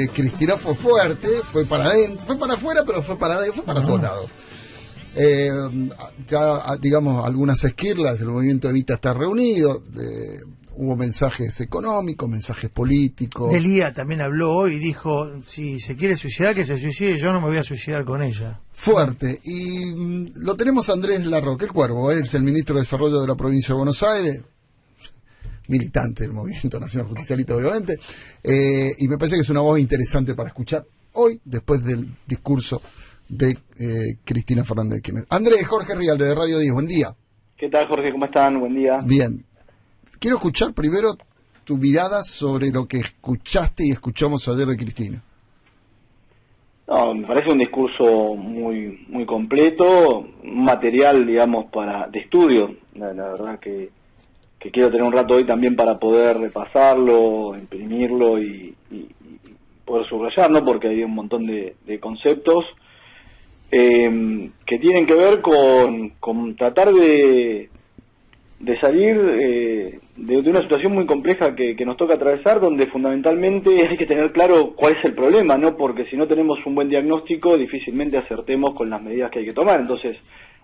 Cristina fue fuerte, fue para adentro, fue para afuera, pero fue para adentro, fue para todos lados. Ya, digamos, algunas esquirlas, el movimiento Evita está reunido, hubo mensajes económicos, mensajes políticos. Delía también habló hoy y dijo, si se quiere suicidar, que se suicide, yo no me voy a suicidar con ella. Fuerte. Y lo tenemos a Andrés Larroque, el Cuervo, es el ministro de Desarrollo de la provincia de Buenos Aires, militante del Movimiento Nacional Justicialista, obviamente, y me parece que es una voz interesante para escuchar hoy, después del discurso de Cristina Fernández de Kirchner. Andrés, Jorge Rialde, de Radio 10, buen día. ¿Qué tal, Jorge? ¿Cómo están? Buen día. Bien. Quiero escuchar primero tu mirada sobre lo que escuchaste y escuchamos ayer de Cristina. No, me parece un discurso muy completo, un material, digamos, de estudio. La verdad que quiero tener un rato hoy también para poder repasarlo, imprimirlo y poder subrayar, ¿no? Porque hay un montón de conceptos que tienen que ver con tratar de salir de una situación muy compleja que nos toca atravesar, donde fundamentalmente hay que tener claro cuál es el problema, ¿no? Porque si no tenemos un buen diagnóstico, difícilmente acertemos con las medidas que hay que tomar. Entonces,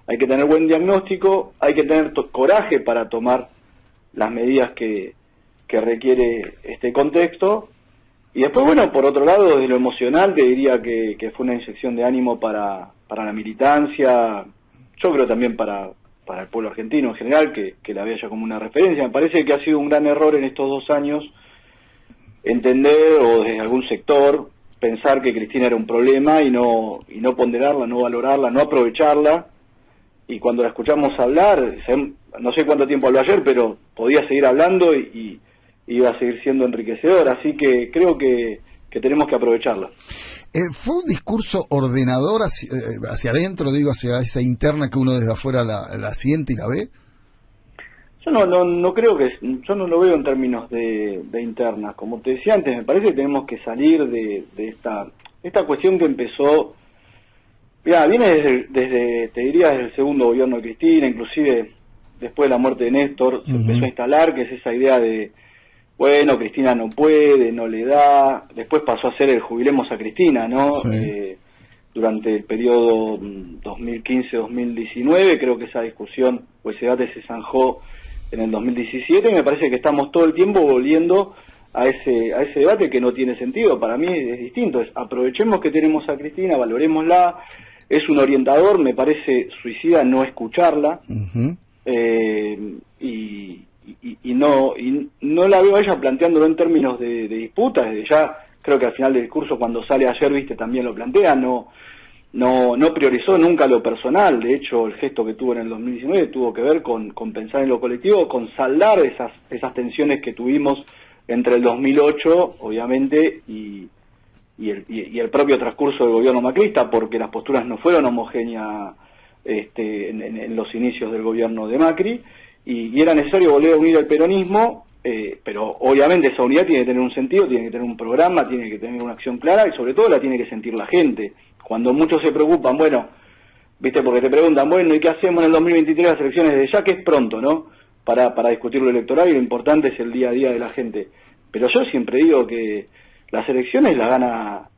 hay que tener buen diagnóstico, hay que tener coraje para tomar las medidas que requiere este contexto. Y después, bueno, por otro lado, desde lo emocional, te diría que fue una inyección de ánimo para la militancia, yo creo también para el pueblo argentino en general, que la vea ya como una referencia. Me parece que ha sido un gran error en estos 2 años entender, o desde algún sector, pensar que Cristina era un problema y no ponderarla, no valorarla, no aprovecharla. Y cuando la escuchamos hablar, no sé cuánto tiempo habló ayer, pero podía seguir hablando y iba a seguir siendo enriquecedor, así que creo que tenemos que aprovecharla. ¿Fue un discurso ordenador hacia adentro, digo, hacia esa interna que uno desde afuera la siente y la ve? Yo no creo yo no lo veo en términos de internas. Como te decía antes, me parece que tenemos que salir de esta cuestión que empezó. Mirá, viene desde, te diría, desde el segundo gobierno de Cristina, inclusive después de la muerte de Néstor, se empezó a instalar, que es esa idea de, bueno, Cristina no puede, no le da. Después pasó a ser el jubilemos a Cristina, ¿no? Sí. Durante el periodo 2015-2019, creo que esa discusión o ese debate se zanjó en el 2017, y me parece que estamos todo el tiempo volviendo a ese debate que no tiene sentido. Para mí es distinto, aprovechemos que tenemos a Cristina, valorémosla, es un orientador, me parece suicida no escucharla, y no la veo a ella planteándolo en términos de disputas. Desde ya creo que al final del discurso, cuando sale ayer, viste, también lo plantea, no priorizó nunca lo personal. De hecho, el gesto que tuvo en el 2019 tuvo que ver con pensar en lo colectivo, con saldar esas tensiones que tuvimos entre el 2008, obviamente, y el propio transcurso del gobierno macrista, porque las posturas no fueron homogéneas en los inicios del gobierno de Macri, y era necesario volver a unir el peronismo, pero obviamente esa unidad tiene que tener un sentido, tiene que tener un programa, tiene que tener una acción clara, y sobre todo la tiene que sentir la gente. Cuando muchos se preocupan, bueno, viste, porque te preguntan, bueno, ¿y qué hacemos en el 2023 las elecciones? Desde ya que es pronto, ¿no? Para discutir lo electoral, y lo importante es el día a día de la gente. Pero yo siempre digo que las elecciones las gana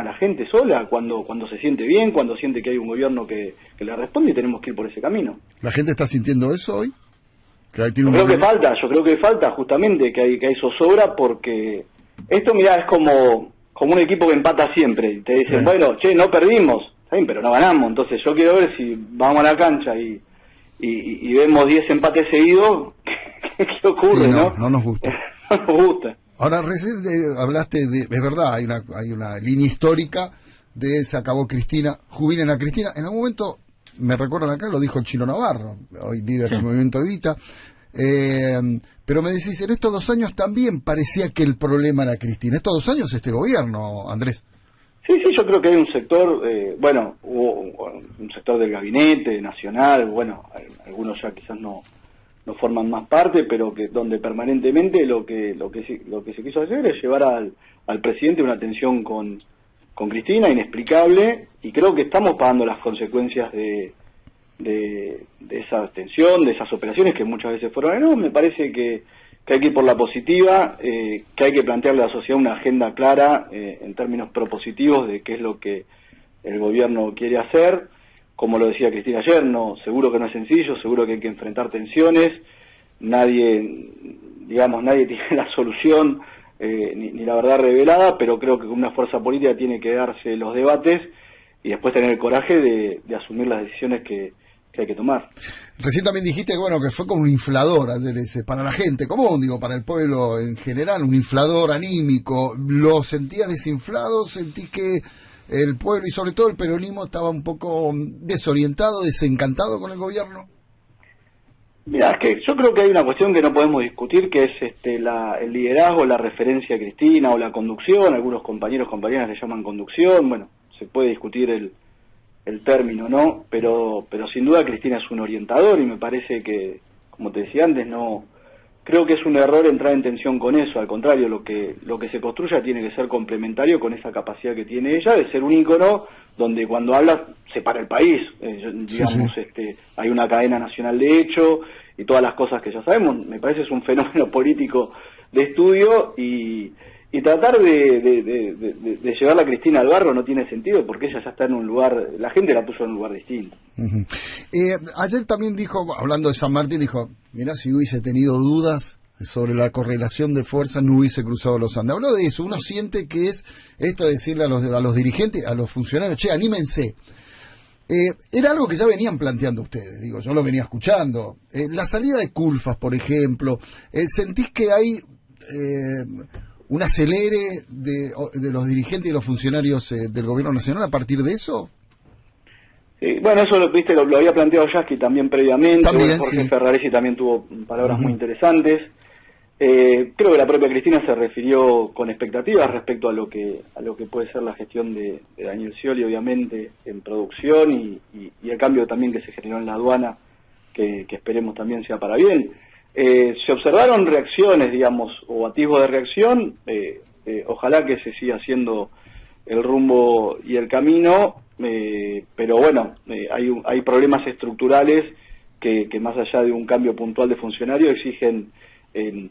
la gente sola, cuando se siente bien, cuando siente que hay un gobierno que le responde, y tenemos que ir por ese camino. ¿La gente está sintiendo eso hoy? Yo creo que falta justamente que hay zozobra, porque esto, mirá, es como un equipo que empata siempre, y te dicen, bueno, che, no perdimos, ¿sí? Pero no ganamos. Entonces yo quiero ver si vamos a la cancha y vemos 10 empates seguidos, ¿qué ocurre? Sí, no nos gusta. No nos gusta. Ahora, recién hablaste es verdad, hay una línea histórica de se acabó Cristina, jubilen a Cristina. En algún momento, me recuerdan acá, lo dijo el Chino Navarro, hoy líder del Movimiento Evita, pero me decís, en estos 2 años también parecía que el problema era Cristina. Estos 2 años este gobierno, Andrés. Sí, yo creo que hay un sector, hubo un sector del gabinete nacional, bueno, algunos ya quizás no forman más parte, pero que donde permanentemente lo que se quiso hacer es llevar al presidente una tensión con Cristina inexplicable, y creo que estamos pagando las consecuencias de esa tensión, de esas operaciones que muchas veces fueron. No, me parece que que hay que ir por la positiva, que hay que plantearle a la sociedad una agenda clara en términos propositivos de qué es lo que el gobierno quiere hacer. Como lo decía Cristina ayer, seguro que no es sencillo, seguro que hay que enfrentar tensiones, nadie tiene la solución ni la verdad revelada, pero creo que una fuerza política tiene que darse los debates y después tener el coraje de asumir las decisiones que hay que tomar. Recién también dijiste que fue como un inflador ayer ese, para la gente común, para el pueblo en general, un inflador anímico. ¿Lo sentías desinflado? ¿Sentí que el pueblo y sobre todo el peronismo estaba un poco desorientado, desencantado con el gobierno? Mira, es que yo creo que hay una cuestión que no podemos discutir, que es el liderazgo, la referencia a Cristina o la conducción. Algunos compañeras le llaman conducción. Bueno, se puede discutir el término, ¿no? Pero sin duda Cristina es un orientador y me parece que, como te decía antes, creo que es un error entrar en tensión con eso. Al contrario, lo que se construya tiene que ser complementario con esa capacidad que tiene ella de ser un ícono donde cuando habla se para el país, digamos, sí. Hay una cadena nacional de hecho y todas las cosas que ya sabemos. Me parece es un fenómeno político de estudio y tratar de llevar a Cristina al barro no tiene sentido porque ella ya está en un lugar, la gente la puso en un lugar distinto. Uh-huh. Ayer también dijo, hablando de San Martín, dijo, mirá, si hubiese tenido dudas sobre la correlación de fuerzas no hubiese cruzado los Andes. Habló de eso, uno siente que es esto de decirle a los dirigentes, a los funcionarios, che, anímense. Era algo que ya venían planteando ustedes, yo lo venía escuchando. La salida de Culfas, por ejemplo, ¿sentís que hay un acelere de los dirigentes y los funcionarios del gobierno nacional a partir de eso? Bueno, eso lo había planteado Yasky también previamente. Jorge sí. Ferraresi también tuvo palabras muy interesantes. Creo que la propia Cristina se refirió con expectativas respecto a lo que puede ser la gestión de Daniel Scioli, obviamente, en producción y el cambio también que se generó en la aduana, que esperemos también sea para bien. Se observaron reacciones, digamos, o atisbos de reacción. Ojalá que se siga haciendo el rumbo y el camino, pero bueno, hay problemas estructurales que más allá de un cambio puntual de funcionario exigen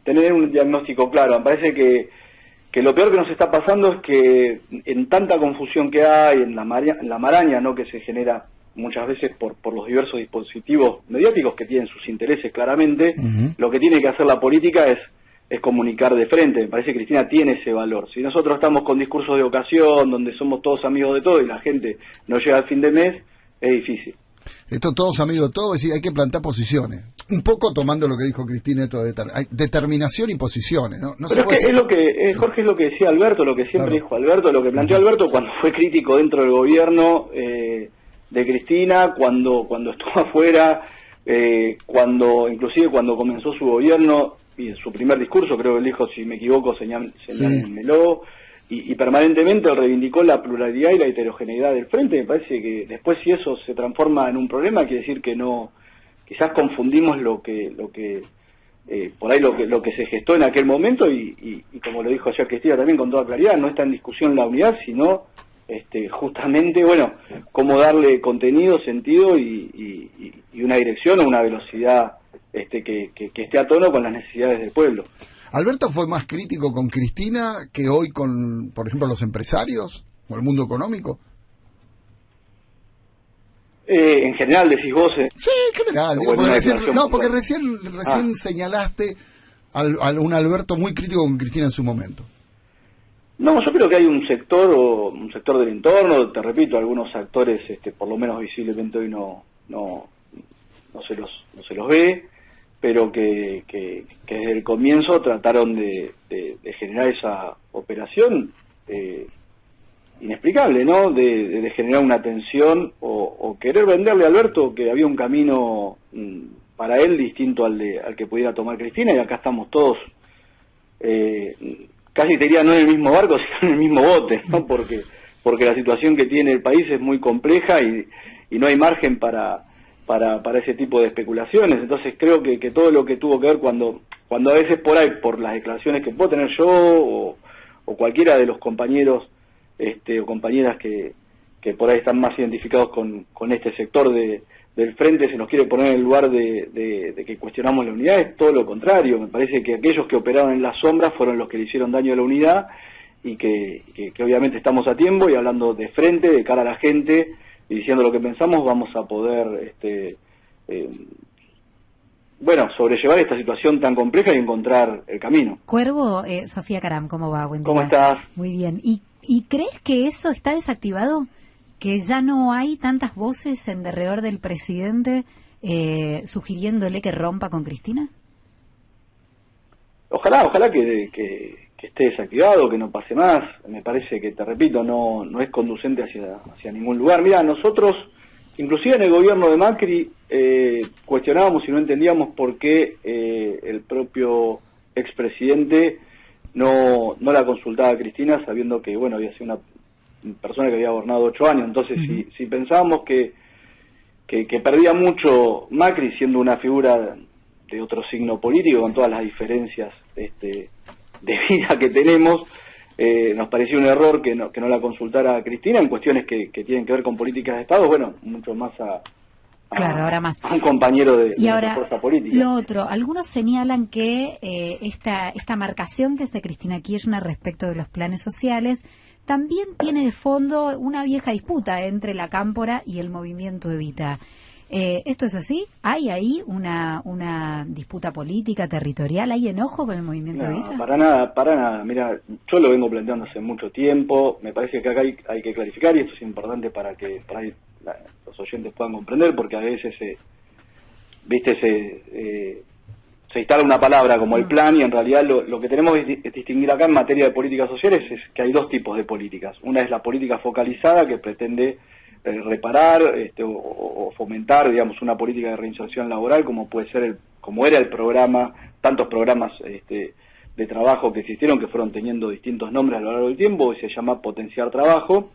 tener un diagnóstico claro. Me parece que lo peor que nos está pasando es que en tanta confusión que hay, en la maraña, ¿no?, que se genera muchas veces por los diversos dispositivos mediáticos que tienen sus intereses claramente, lo que tiene que hacer la política es comunicar de frente. Me parece que Cristina tiene ese valor. Si nosotros estamos con discursos de ocasión, donde somos todos amigos de todo y la gente no llega al fin de mes, es difícil. Esto todos amigos de todo, es decir, hay que plantar posiciones. Un poco tomando lo que dijo Cristina, esto hay determinación y posiciones, ¿no? No. Pero es lo que Jorge, es lo que decía Alberto, lo que siempre dijo Alberto, lo que planteó Alberto cuando fue crítico dentro del gobierno de Cristina, cuando estuvo afuera, inclusive cuando comenzó su gobierno y en su primer discurso, creo que él dijo, si me equivoco, señálenmelo, y permanentemente reivindicó la pluralidad y la heterogeneidad del frente. Me parece que después, si eso se transforma en un problema, quiere decir que no, quizás confundimos lo que por ahí lo que se gestó en aquel momento y como lo dijo ayer Cristina también con toda claridad, no está en discusión la unidad, sino justamente, bueno, cómo darle contenido, sentido y una dirección o una velocidad que esté a tono con las necesidades del pueblo. ¿Alberto fue más crítico con Cristina que hoy con, por ejemplo, los empresarios o el mundo económico? En general, decís vos. Sí, en general. Porque recién señalaste a un Alberto muy crítico con Cristina en su momento. No, yo creo que hay un sector del entorno, te repito, algunos actores, por lo menos visiblemente hoy no se los ve, pero que desde el comienzo trataron de generar esa operación inexplicable, ¿no? De generar una tensión o querer venderle a Alberto que había un camino para él distinto al que pudiera tomar Cristina, y acá estamos todos casi te diría no en el mismo barco, sino en el mismo bote, ¿no? Porque la situación que tiene el país es muy compleja y no hay margen para ese tipo de especulaciones. Entonces creo que todo lo que tuvo que ver cuando a veces por ahí, por las declaraciones que puedo tener yo o cualquiera de los compañeros o compañeras que por ahí están más identificados con este sector de del frente se nos quiere poner en el lugar de que cuestionamos la unidad, es todo lo contrario. Me parece que aquellos que operaron en las sombras fueron los que le hicieron daño a la unidad, y que obviamente estamos a tiempo, y hablando de frente, de cara a la gente, y diciendo lo que pensamos, vamos a poder sobrellevar esta situación tan compleja y encontrar el camino. Cuervo, Sofía Caram, ¿cómo va? Buen día. ¿Cómo estás? Muy bien. ¿Y crees que eso está desactivado? ¿Que ya no hay tantas voces en derredor del presidente sugiriéndole que rompa con Cristina? Ojalá que esté desactivado, que no pase más. Me parece que, te repito, no es conducente hacia ningún lugar. Mira, nosotros, inclusive en el gobierno de Macri, cuestionábamos y no entendíamos por qué el propio expresidente no la consultaba a Cristina, sabiendo que, bueno, había sido una persona que había gobernado 8 años. Entonces, si pensábamos que perdía mucho Macri, siendo una figura de otro signo político, con todas las diferencias de vida que tenemos, nos pareció un error que no la consultara a Cristina en cuestiones que tienen que ver con políticas de Estado, bueno, mucho más ahora más a un compañero de ahora, fuerza política. Lo otro, algunos señalan que esta marcación que hace Cristina Kirchner respecto de los planes sociales también tiene de fondo una vieja disputa entre la Cámpora y el movimiento Evita. ¿Esto es así? ¿Hay ahí una disputa política, territorial? ¿Hay enojo con el movimiento Evita? No, para nada. Mira, yo lo vengo planteando hace mucho tiempo. Me parece que acá hay que clarificar, y esto es importante para que los oyentes puedan comprender, porque a veces se instala una palabra como el plan, y en realidad lo que tenemos es distinguir acá en materia de políticas sociales es que hay dos tipos de políticas. Una es la política focalizada, que pretende reparar o fomentar, digamos, una política de reinserción laboral, como puede ser como era el programa, tantos programas de trabajo que existieron, que fueron teniendo distintos nombres a lo largo del tiempo, y se llama Potenciar Trabajo,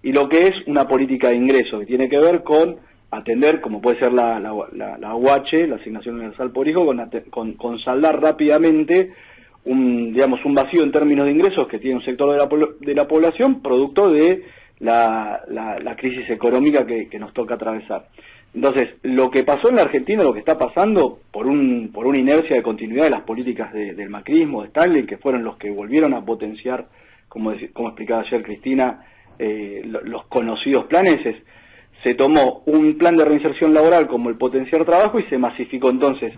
y lo que es una política de ingreso, que tiene que ver con atender, como puede ser la UH, la Asignación Universal por Hijo, con saldar rápidamente un vacío en términos de ingresos que tiene un sector de la población, producto de la crisis económica que nos toca atravesar. Entonces, lo que pasó en la Argentina, lo que está pasando por una inercia de continuidad de las políticas del macrismo, de Stanley, que fueron los que volvieron a potenciar, como explicaba ayer Cristina, los conocidos planes, se tomó un plan de reinserción laboral como el Potenciar Trabajo y se masificó. Entonces,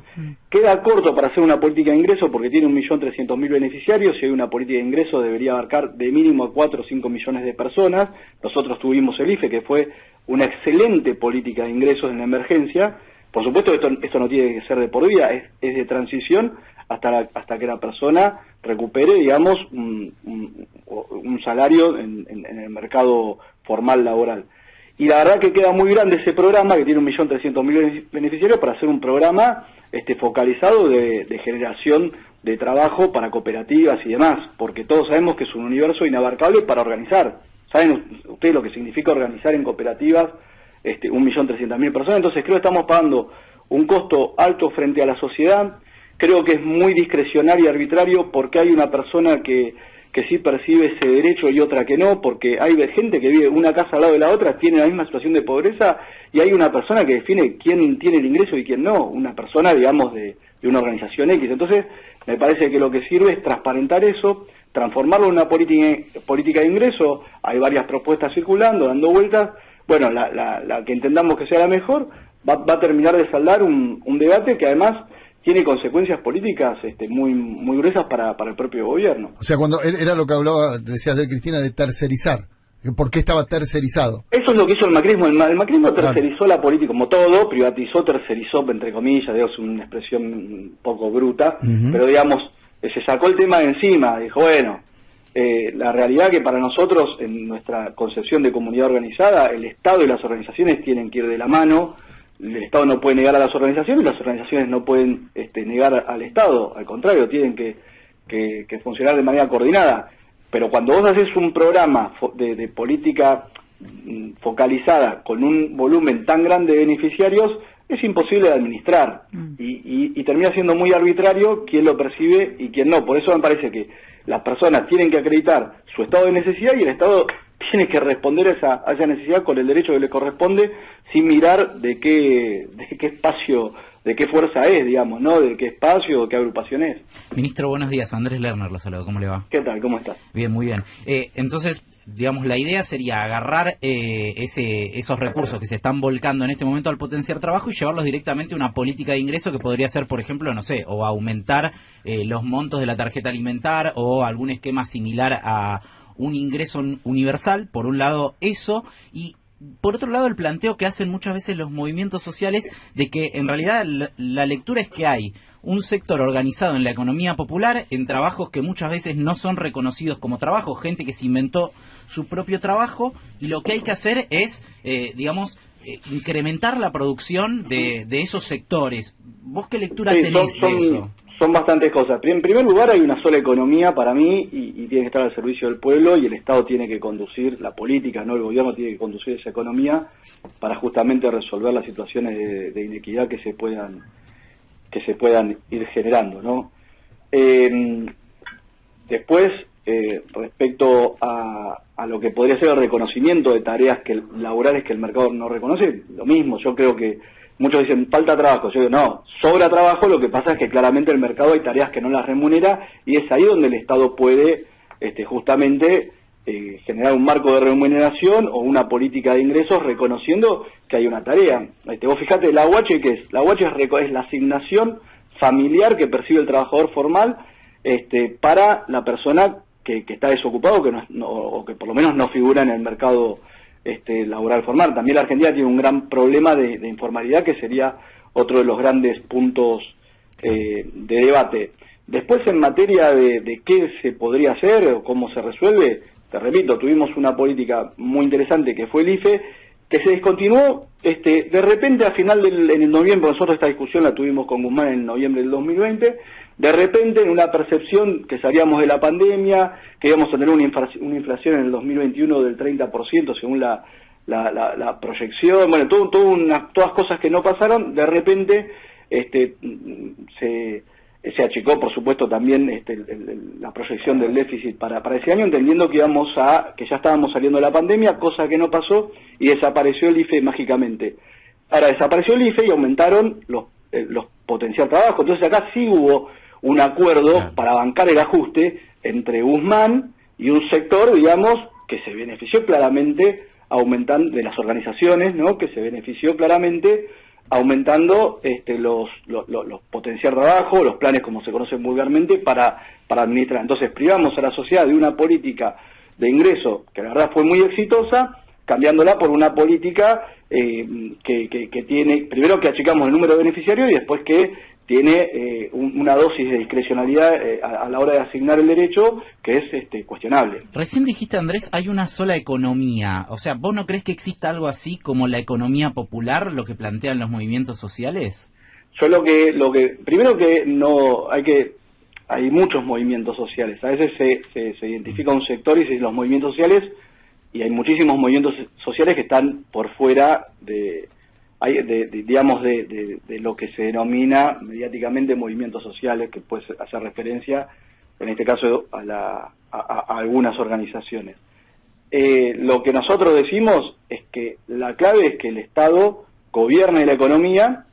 queda corto para hacer una política de ingreso, porque tiene 1.300.000 beneficiarios, y hay una política de ingreso debería abarcar de mínimo a 4 o 5 millones de personas. Nosotros tuvimos el IFE, que fue una excelente política de ingresos en la emergencia. Por supuesto, esto no tiene que ser de por vida, es de transición hasta que la persona recupere, digamos, un salario en el mercado formal laboral. Y la verdad que queda muy grande ese programa, que tiene 1.300.000 beneficiarios, para hacer un programa focalizado de generación de trabajo para cooperativas y demás, porque todos sabemos que es un universo inabarcable para organizar. ¿Saben ustedes lo que significa organizar en cooperativas 1.300.000 personas? Entonces creo que estamos pagando un costo alto frente a la sociedad. Creo que es muy discrecionario y arbitrario, porque hay una persona que sí percibe ese derecho y otra que no, porque hay gente que vive una casa al lado de la otra, tiene la misma situación de pobreza, y hay una persona que define quién tiene el ingreso y quién no, una persona, digamos, de una organización X. Entonces, me parece que lo que sirve es transparentar eso, transformarlo en una política de ingreso. Hay varias propuestas circulando, dando vueltas. Bueno, la que entendamos que sea la mejor va a terminar de saldar un debate que además tiene consecuencias políticas muy gruesas para el propio gobierno. O sea, cuando era lo que hablaba, decías de Cristina, de tercerizar. ¿Por qué estaba tercerizado? Eso es lo que hizo el macrismo. El macrismo tercerizó la política, como todo, privatizó, tercerizó, entre comillas, es una expresión un poco bruta, pero digamos, se sacó el tema de encima, dijo, bueno, la realidad que para nosotros, en nuestra concepción de comunidad organizada, el Estado y las organizaciones tienen que ir de la mano. El Estado no puede negar a las organizaciones, y las organizaciones no pueden negar al Estado, al contrario, tienen que funcionar de manera coordinada. Pero cuando vos haces un programa de política focalizada con un volumen tan grande de beneficiarios, es imposible de administrar y termina siendo muy arbitrario quién lo percibe y quién no. Por eso me parece que las personas tienen que acreditar su estado de necesidad, y el Estado tiene que responder a esa necesidad con el derecho que le corresponde, sin mirar de qué espacio, de qué fuerza es, digamos, ¿no? De qué espacio, de qué agrupación es. Ministro, buenos días. Andrés Lerner lo saludo. ¿Cómo le va? ¿Qué tal? ¿Cómo estás? Bien, muy bien. Entonces, digamos, la idea sería agarrar esos recursos que se están volcando en este momento al potenciar trabajo y llevarlos directamente a una política de ingreso que podría ser, por ejemplo, no sé, o aumentar los montos de la tarjeta alimentar o algún esquema similar a un ingreso universal, por un lado eso, y por otro lado el planteo que hacen muchas veces los movimientos sociales de que en realidad la lectura es que hay un sector organizado en la economía popular en trabajos que muchas veces no son reconocidos como trabajo, gente que se inventó su propio trabajo, y lo que hay que hacer es, incrementar la producción de esos sectores. ¿Vos qué lectura tenés de eso? Son bastantes cosas. En primer lugar, hay una sola economía para mí y tiene que estar al servicio del pueblo, y el Estado tiene que conducir la política, no el gobierno tiene que conducir esa economía para justamente resolver las situaciones de inequidad que se puedan ir generando, ¿no? Después, respecto a lo que podría ser el reconocimiento de tareas laborales que el mercado no reconoce, lo mismo. Yo creo que muchos dicen falta trabajo, yo digo no, sobra trabajo. Lo que pasa es que claramente el mercado hay tareas que no las remunera, y es ahí donde el Estado puede justamente generar un marco de remuneración o una política de ingresos reconociendo que hay una tarea. Vos fijate, la UH, ¿qué es? La UH es la asignación familiar que percibe el trabajador formal para la persona que está desocupado o que por lo menos no figura en el mercado laboral formal. También la Argentina tiene un gran problema de informalidad, que sería otro de los grandes puntos de debate. Después, en materia de qué se podría hacer o cómo se resuelve, te repito, tuvimos una política muy interesante que fue el IFE, que se descontinuó de repente a final en el noviembre. Nosotros esta discusión la tuvimos con Guzmán en noviembre del 2020, de repente en una percepción que salíamos de la pandemia, que íbamos a tener una inflación en el 2021 del 30% según la proyección, bueno, todas cosas que no pasaron. De repente se achicó, por supuesto, también la proyección del déficit para ese año, entendiendo que ya estábamos saliendo de la pandemia, cosa que no pasó, y desapareció el IFE mágicamente. Ahora desapareció el IFE y aumentaron los potenciar trabajo. Entonces acá sí hubo un acuerdo para bancar el ajuste entre Guzmán y un sector, digamos, que se benefició claramente aumentando, de las organizaciones, ¿no? Que se benefició claramente aumentando los potenciar trabajo, los planes como se conocen vulgarmente, para administrar. Entonces privamos a la sociedad de una política de ingreso que la verdad fue muy exitosa, cambiándola por una política que tiene, primero que achicamos el número de beneficiarios y después que tiene una dosis de discrecionalidad a la hora de asignar el derecho que es cuestionable. Recién dijiste, Andrés, hay una sola economía. O sea, ¿vos no crees que exista algo así como la economía popular, lo que plantean los movimientos sociales? Yo lo que primero que no hay muchos movimientos sociales. A veces se identifica un sector y se dicen los movimientos sociales, y hay muchísimos movimientos sociales que están por fuera de lo que se denomina mediáticamente movimientos sociales, que puede hacer referencia, en este caso, a algunas organizaciones. Lo que nosotros decimos es que la clave es que el Estado gobierne la economía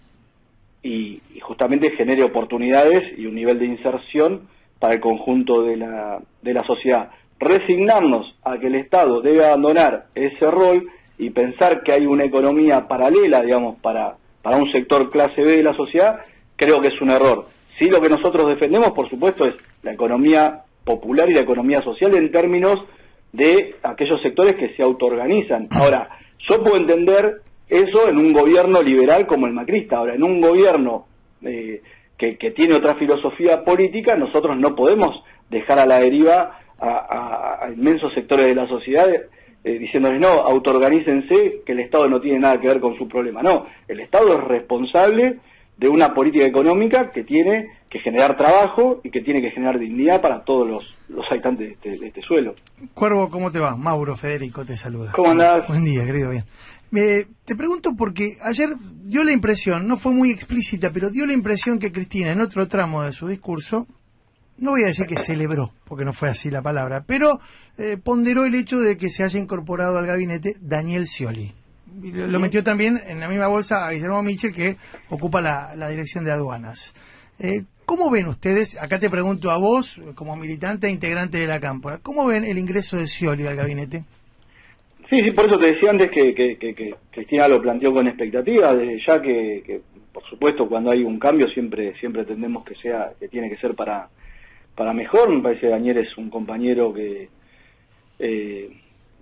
y justamente genere oportunidades y un nivel de inserción para el conjunto de la sociedad. Resignarnos a que el Estado debe abandonar ese rol y pensar que hay una economía paralela, digamos, para un sector clase B de la sociedad, creo que es un error. Sí, lo que nosotros defendemos, por supuesto, es la economía popular y la economía social en términos de aquellos sectores que se autoorganizan. Ahora, yo puedo entender eso en un gobierno liberal como el macrista. Ahora, en un gobierno que tiene otra filosofía política, nosotros no podemos dejar a la deriva a inmensos sectores de la sociedad diciéndoles no, autoorganícense, que el Estado no tiene nada que ver con su problema. No, el Estado es responsable de una política económica que tiene que generar trabajo y que tiene que generar dignidad para todos los habitantes de este suelo. Cuervo, ¿cómo te va? Mauro Federico te saluda. ¿Cómo andás? Buen día, querido, bien. Te pregunto porque ayer dio la impresión, no fue muy explícita, pero dio la impresión que Cristina, en otro tramo de su discurso, no voy a decir que celebró, porque no fue así la palabra, pero ponderó el hecho de que se haya incorporado al gabinete Daniel Scioli. Y lo metió también en la misma bolsa a Guillermo Michel, que ocupa la dirección de aduanas. ¿Cómo ven ustedes, acá te pregunto a vos, como militante e integrante de la Cámpora, ¿cómo ven el ingreso de Scioli al gabinete? Sí, por eso te decía antes que Cristina lo planteó con expectativa, desde ya que por supuesto cuando hay un cambio siempre entendemos que tiene que ser para mejor. Me parece que Daniel es un compañero que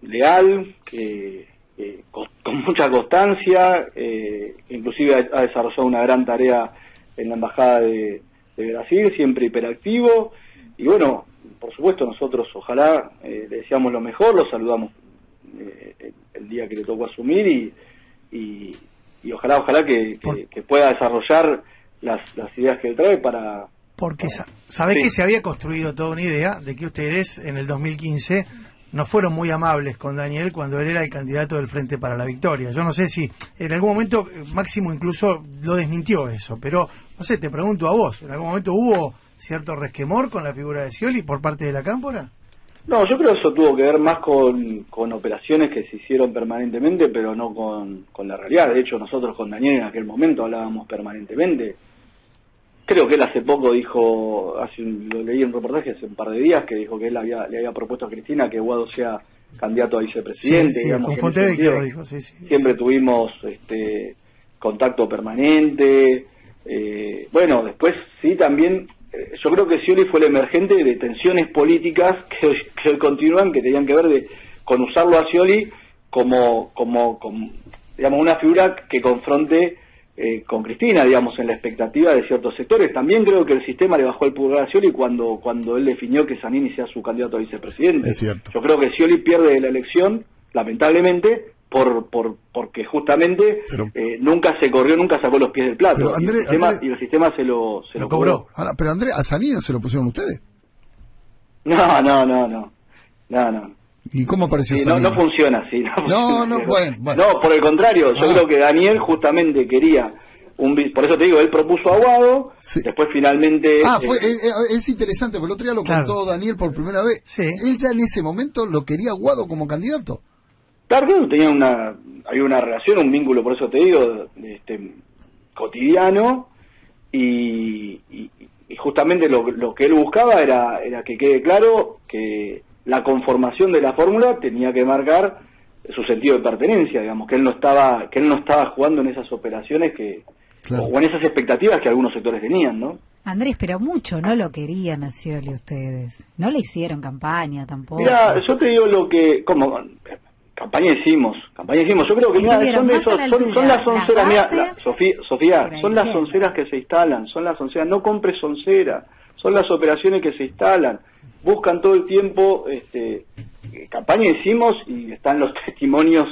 leal, que con mucha constancia, inclusive ha desarrollado una gran tarea en la embajada de Brasil, siempre hiperactivo, y bueno, por supuesto nosotros ojalá le deseamos lo mejor, lo saludamos el día que le tocó asumir y ojalá que pueda desarrollar las ideas que él trae para... Porque sabés que se había construido toda una idea de que ustedes en el 2015 no fueron muy amables con Daniel cuando él era el candidato del Frente para la Victoria. Yo no sé si en algún momento Máximo incluso lo desmintió eso, pero no sé, te pregunto a vos, ¿en algún momento hubo cierto resquemor con la figura de Scioli por parte de la Cámpora? No, yo creo que eso tuvo que ver más con operaciones que se hicieron permanentemente, pero no con la realidad. De hecho, nosotros con Daniel en aquel momento hablábamos permanentemente. Creo que él hace poco dijo, lo leí en un reportaje hace un par de días, que dijo que él le había propuesto a Cristina que Guado sea candidato a vicepresidente. Sí, digamos, con Fontevecchio lo dijo, sí. Siempre tuvimos contacto permanente. Bueno, después sí también, yo creo que Scioli fue el emergente de tensiones políticas que hoy continúan, que tenían que ver con usarlo a Scioli como digamos, una figura que confronte con Cristina, digamos, en la expectativa de ciertos sectores. También creo que el sistema le bajó el pulgar a Scioli cuando él definió que Zanini sea su candidato a vicepresidente. Es cierto. Yo creo que Scioli pierde la elección, lamentablemente, porque justamente nunca se corrió, nunca sacó los pies del plato. Pero Andrés, y el sistema se lo cobró. Ahora, pero Andrés, ¿a Zanini no se lo pusieron ustedes? No. ¿Y cómo apareció Sí, Zanini? no funciona así. No, bueno. No, por el contrario, yo creo que Daniel justamente quería por eso te digo, él propuso a Guado, sí. Después finalmente... es interesante, porque el otro día lo contó Daniel por primera vez. Sí. Él ya en ese momento lo quería a Guado como candidato. Claro, tenía hay una relación, un vínculo, por eso te digo, cotidiano, y justamente lo que él buscaba era que quede claro que la conformación de la fórmula tenía que marcar su sentido de pertenencia, digamos, que él no estaba jugando en esas operaciones o en esas expectativas que algunos sectores tenían, ¿no? Andrés, pero mucho no lo querían a Scioli ustedes. No le hicieron campaña tampoco. Mira, yo te digo campaña hicimos. Yo creo que son las onceras, mira, Sofía, son las onceras que se instalan, no compres oncera, son las operaciones que se instalan, buscan todo el tiempo, campaña hicimos y están los testimonios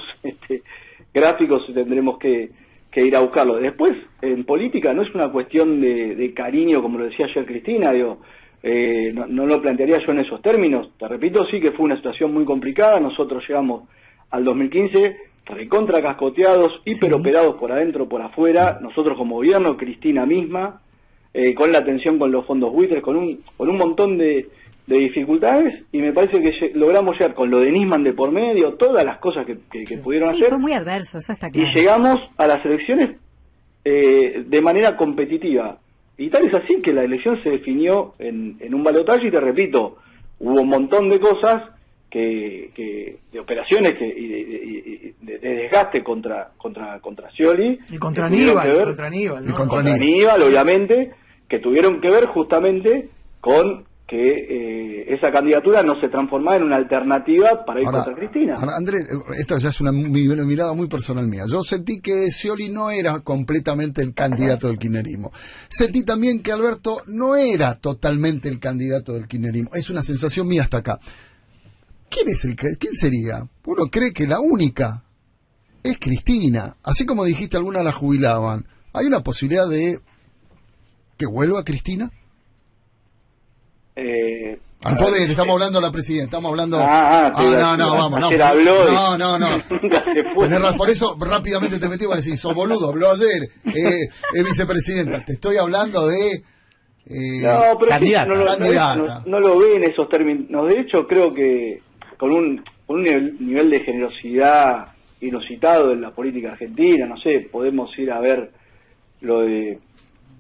gráficos y tendremos que ir a buscarlo. Después, en política no es una cuestión de cariño, como lo decía ayer Cristina, no lo plantearía yo en esos términos. Te repito, sí que fue una situación muy complicada. Nosotros llegamos al 2015 recontra cascoteados, hiperoperados por adentro, por afuera, nosotros como gobierno, Cristina misma, con la tensión con los fondos buitres, con un montón de dificultades, y me parece que logramos llegar con lo de Nisman de por medio, todas las cosas que pudieron hacer. Sí, fue muy adverso, eso está claro. Y llegamos a las elecciones de manera competitiva. Y tal es así que la elección se definió en un balotaje, y te repito, hubo un montón de cosas de operaciones y de desgaste contra Scioli y contra Aníbal, contra Aníbal, obviamente, que tuvieron que ver justamente con que esa candidatura no se transformara en una alternativa para ir contra Cristina. Ahora, Andrés, esto ya es una mirada muy personal mía. Yo sentí que Scioli no era completamente el candidato del kirchnerismo. Sentí también que Alberto no era totalmente el candidato del kirchnerismo. Es una sensación mía hasta acá. ¿Quién sería? Uno cree que la única es Cristina. Así como dijiste, algunas la jubilaban. ¿Hay una posibilidad de que vuelva Cristina? Al poder, estamos hablando de la presidenta, estamos hablando... vamos, ayer habló no. Por eso rápidamente te metí a decir, sos boludo, habló ayer, es vicepresidenta. Te estoy hablando de No, pero candidata. No lo ve en esos términos. De hecho, creo que con un nivel de generosidad inusitado en la política argentina, no sé, podemos ir a ver lo de,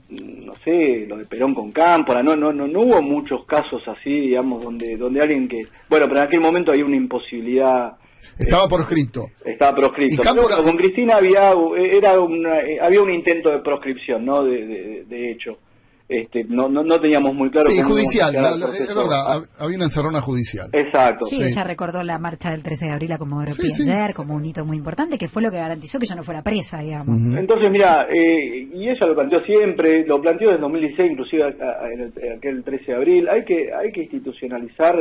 no sé, lo de Perón con Cámpora, no hubo muchos casos así, digamos, donde alguien que, bueno, pero en aquel momento había una imposibilidad. Estaba proscripto. Estaba proscripto. Y Cámpora, pero con Cristina había un intento de proscripción, ¿no? De hecho. No teníamos muy claro. Sí, judicial, es verdad, había una encerrona judicial. Exacto. Sí, ella recordó la marcha del 13 de abril a Comodoro Pi ayer como un hito muy importante, que fue lo que garantizó que ella no fuera presa, digamos. Entonces, mira, y ella lo planteó siempre, lo planteó desde 2016, inclusive en aquel 13 de abril, hay que institucionalizar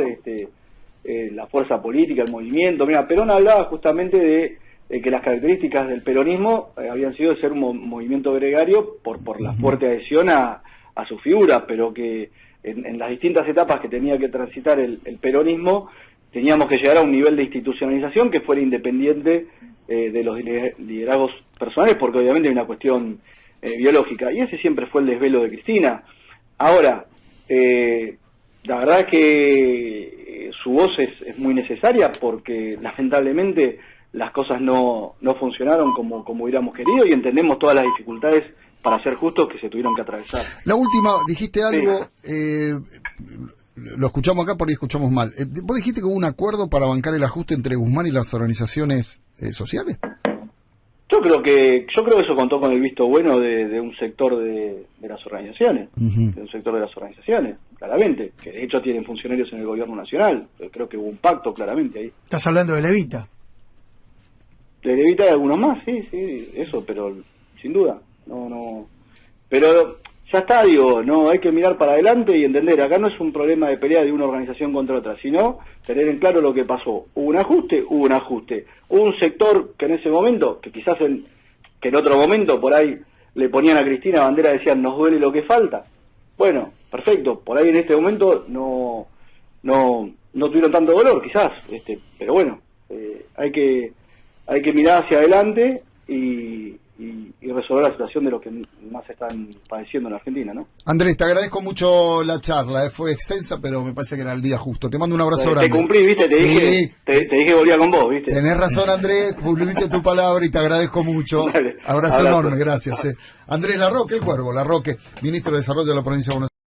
la fuerza política, el movimiento. Mira, Perón hablaba justamente de que las características del peronismo habían sido de ser un movimiento gregario por la fuerte adhesión a su figura, pero que en las distintas etapas que tenía que transitar el peronismo, teníamos que llegar a un nivel de institucionalización que fuera independiente de los liderazgos personales, porque obviamente hay una cuestión biológica, y ese siempre fue el desvelo de Cristina. Ahora, la verdad es que su voz es muy necesaria, porque lamentablemente las cosas no funcionaron como hubiéramos querido, y entendemos todas las dificultades, para ser justos, que se tuvieron que atravesar. La última, dijiste algo, lo escuchamos acá, por ahí escuchamos mal. ¿Vos dijiste que hubo un acuerdo para bancar el ajuste entre Guzmán y las organizaciones sociales? Yo creo que eso contó con el visto bueno de un sector de las organizaciones, de un sector de las organizaciones, claramente, que de hecho tienen funcionarios en el gobierno nacional. Creo que hubo un pacto claramente ahí. ¿Estás hablando de Levita? De Levita y algunos más, sí, eso, pero sin duda. No, pero ya está, digo, no, hay que mirar para adelante y entender, acá no es un problema de pelea de una organización contra otra, sino tener en claro lo que pasó. Hubo un ajuste, hubo un sector que en ese momento, que quizás que en otro momento por ahí le ponían a Cristina bandera, decían, nos duele lo que falta. Bueno, perfecto, por ahí en este momento no tuvieron tanto dolor, quizás, pero bueno, hay que mirar hacia adelante y resolver la situación de los que más están padeciendo en Argentina, ¿no? Andrés, te agradezco mucho la charla, fue extensa, pero me parece que era el día justo. Te mando un abrazo grande. Te cumplí, ¿viste? Te dije que volvía con vos, ¿viste? Tenés razón, Andrés, cumpliste tu palabra y te agradezco mucho. Abrazo enorme, gracias. Andrés Larroque, el Cuervo, Larroque, ministro de Desarrollo de la provincia de Buenos Aires.